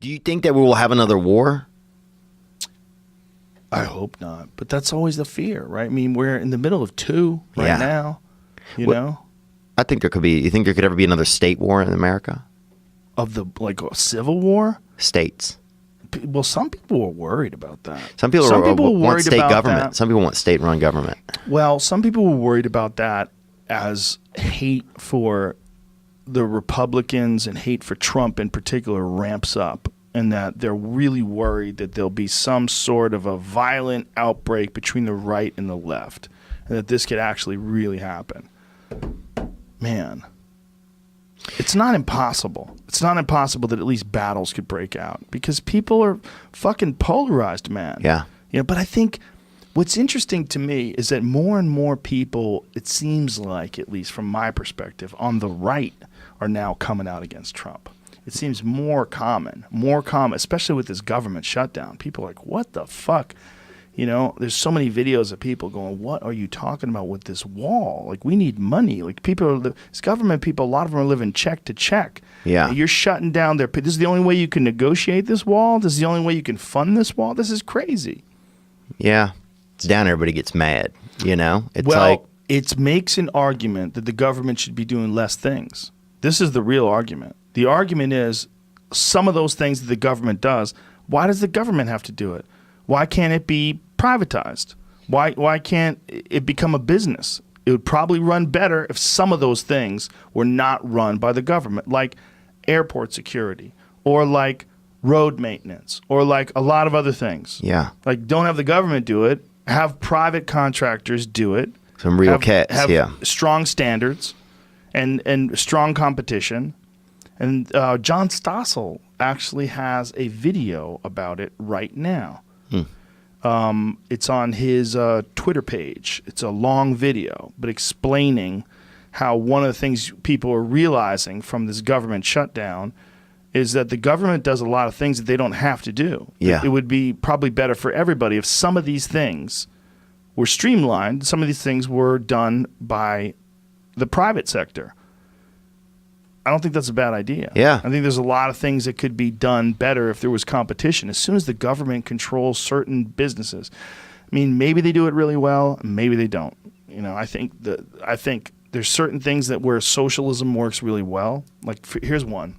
Do you think that we will have another war? I hope not. But that's always the fear, right? I mean, we're in the middle of two right now. You know? I think there could be. You think there could ever be another state war in America? Of the a civil war? States. Well, some people are worried about that. Some people want state government. That. Some people want state-run government. Well, some people were worried about that as hate for the Republicans and hate for Trump in particular ramps up, and that they're really worried that there'll be some sort of a violent outbreak between the right and the left, and that this could actually really happen. Man, it's not impossible. It's not impossible that at least battles could break out because people are fucking polarized, man. Yeah. You know, but I think what's interesting to me is that more and more people, it seems like, at least from my perspective, on the right are now coming out against Trump. It seems more common, especially with this government shutdown. People are like, what the fuck? You know, there's so many videos of people going, what are you talking about with this wall? Like, we need money. Like, this government people, a lot of them are living check to check. Yeah. And you're shutting down their, this is the only way you can negotiate this wall? This is the only way you can fund this wall? This is crazy. Yeah. It's down, everybody gets mad, you know? It's like, it makes an argument that the government should be doing less things. This is the real argument. The argument is some of those things that the government does, why does the government have to do it? Why can't it be privatized? Why can't it become a business? It would probably run better if some of those things were not run by the government, like airport security or like road maintenance or like a lot of other things. yeah. Like, don't have the government do it. Have private contractors do it. Some real cats, have strong standards and strong competition. And John Stossel actually has a video about it right now. It's on his Twitter page. It's a long video, but explaining how one of the things people are realizing from this government shutdown is that the government does a lot of things that they don't have to do. Yeah. It would be probably better for everybody if some of these things were streamlined. Some of these things were done by the private sector. I don't think that's a bad idea. Yeah. I think there's a lot of things that could be done better if there was competition. As soon as the government controls certain businesses, I mean, maybe they do it really well, maybe they don't. You know, I think there's certain things that where socialism works really well. Like, here's one: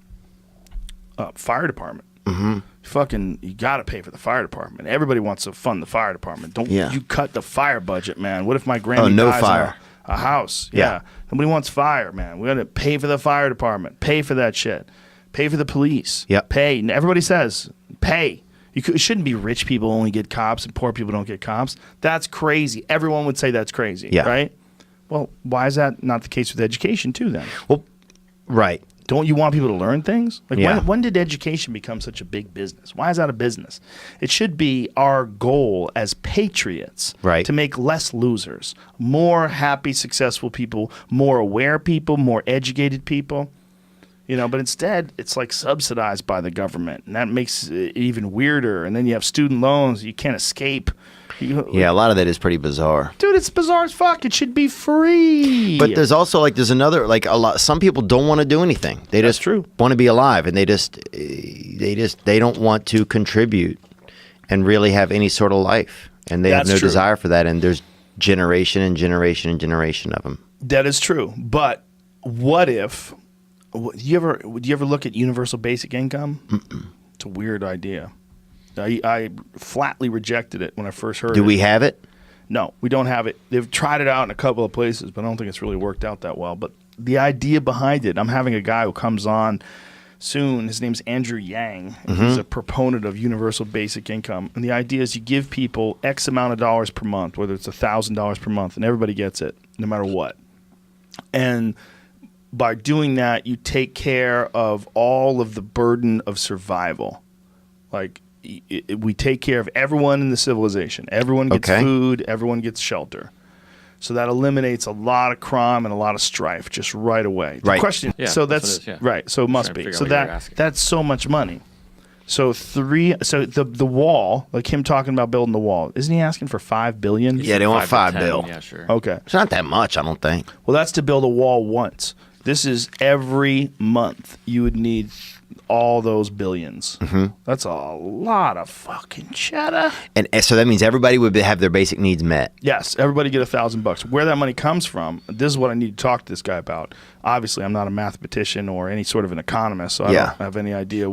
fire department. Mm-hmm. Fucking, you got to pay for the fire department. Everybody wants to fund the fire department. Don't you cut the fire budget, man? What if my Grammy dies fire. in a house? Yeah. Nobody wants fire, man. We got to pay for the fire department. Pay for that shit. Pay for the police. Yep. Pay. And everybody says pay. It shouldn't be rich people only get cops and poor people don't get cops. That's crazy. Everyone would say that's crazy, right? Well, why is that not the case with education too then? Well, right. Don't you want people to learn things? Like, Yeah. when did education become such a big business? Why is that a business? It should be our goal as patriots Right. to make less losers, more happy, successful people, more aware people, more educated people. You know, but instead, it's like subsidized by the government, and that makes it even weirder. And then you have student loans you can't escape. Yeah, a lot of that is pretty bizarre. Dude, it's bizarre as fuck. It should be free. But there's also there's another some people don't want to do anything. They That's just true. want to be alive, and they don't want to contribute and really have any sort of life, and they have no desire for that. And there's generation and generation and generation of them. That is true. But what if? Do you ever look at universal basic income? Mm-mm. It's a weird idea. I flatly rejected it when I first heard it. Do we have it? No, we don't have it. They've tried it out in a couple of places, but I don't think it's really worked out that well. But the idea behind it, I'm having a guy who comes on soon. His name's Andrew Yang. And He's a proponent of universal basic income. And the idea is you give people X amount of dollars per month, whether it's $1,000 per month, and everybody gets it, no matter what. And by doing that, you take care of all of the burden of survival. Like, we take care of everyone in the civilization. Everyone gets food. Everyone gets shelter. So that eliminates a lot of crime and a lot of strife just right away. The question, so that's right. So it must be. So that's so much money. So the wall, like him talking about building the wall, isn't he asking for $5 billion? Yeah, they want $5 billion. Yeah, sure. Okay, it's not that much, I don't think. Well, that's to build a wall once. This is every month. You would need all those billions. That's a lot of fucking cheddar. And so that means everybody would have their basic needs met. Yes, everybody get $1,000. Where that money comes from, this is what I need to talk to this guy about. Obviously, I'm not a mathematician or any sort of an economist, so I don't have any idea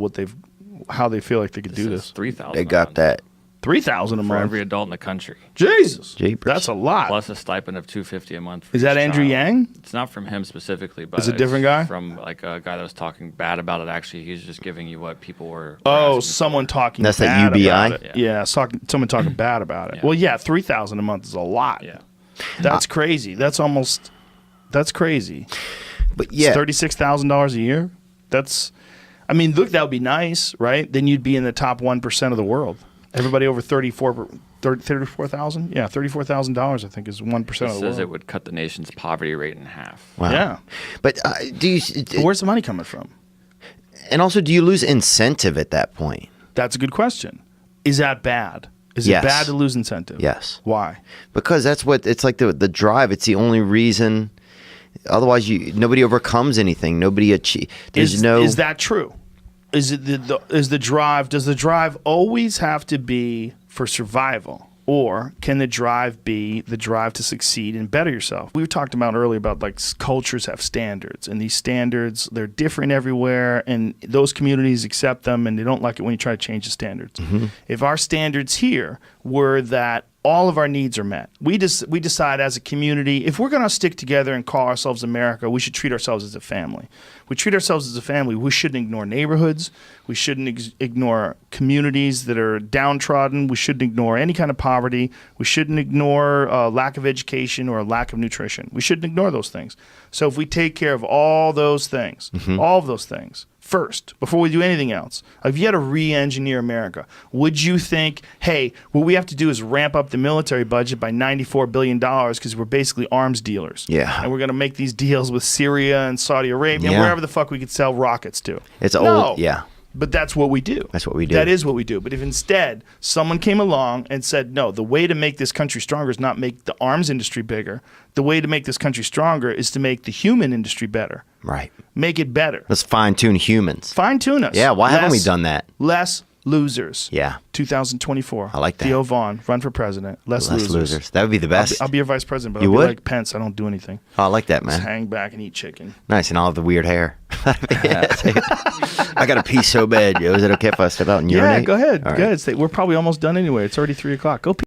how they feel like they could do this. 3,000. They got that. 3,000 a for month every adult in the country. Jesus, Jeepers. that's a lot. Plus a stipend of $250 a month. For Is that each Andrew child. Yang? It's not from him specifically, but It's a different guy? From like a guy that was talking bad about it. Actually, he's just giving you what people were. Oh, asking someone for. talking That's bad that UBI? about it. Yeah, someone talking bad about it. Yeah. Well, yeah, 3,000 a month is a lot. Yeah. That's crazy. That's crazy. But yeah, It's $36,000 a year. I mean, look, that would be nice, right? Then you'd be in the top 1% of the world. Everybody over 34,000? Yeah, $34,000 I think is 1% It of the says world. it would cut the nation's poverty rate in half. wow. Yeah. But do you? But where's the money coming from? And also, do you lose incentive at that point? That's a good question. Is that bad? Is Yes. it bad to lose incentive? Yes. Why? Because that's what it's like. The drive. It's the only reason. Otherwise, nobody overcomes anything. Nobody achieves. Is that true? Is it is the drive? Does the drive always have to be for survival, or can the drive be the drive to succeed and better yourself? We talked about earlier about like cultures have standards, and these standards they're different everywhere, and those communities accept them, and they don't like it when you try to change the standards. If our standards here were that all of our needs are met. We decide as a community, if we're going to stick together and call ourselves America, we should treat ourselves as a family. We treat ourselves as a family. We shouldn't ignore neighborhoods. We shouldn't ignore communities that are downtrodden. We shouldn't ignore any kind of poverty. We shouldn't ignore lack of education or lack of nutrition. We shouldn't ignore those things. So if we take care of all those things, all of those things, first, before we do anything else, if you had to re-engineer America, would you think, hey, what we have to do is ramp up the military budget by $94 billion because we're basically arms dealers. Yeah. And we're going to make these deals with Syria and Saudi Arabia and Yeah. wherever the fuck we could sell rockets to. It's No. old. Yeah. But that's what we do. That's what we do. That is what we do. But if instead someone came along and said, no, the way to make this country stronger is not make the arms industry bigger. The way to make this country stronger is to make the human industry better. Right. Make it better. Let's fine tune humans. Fine tune us. Yeah. Why haven't we Less- done that? Less losers. Yeah. 2024. I like that. Theo Vaughn, run for president. Less losers. That would be the best. I'll be your vice president, but You I'll would? be like Pence. I don't do anything. Oh, I like that, Just man. hang back and eat chicken. Nice, and all of the weird hair. I got to pee so bad, Joe. Is it okay if I step out and urinate? Yeah, go ahead. All Go right. ahead. We're probably almost done anyway. It's already 3 o'clock. Go pee.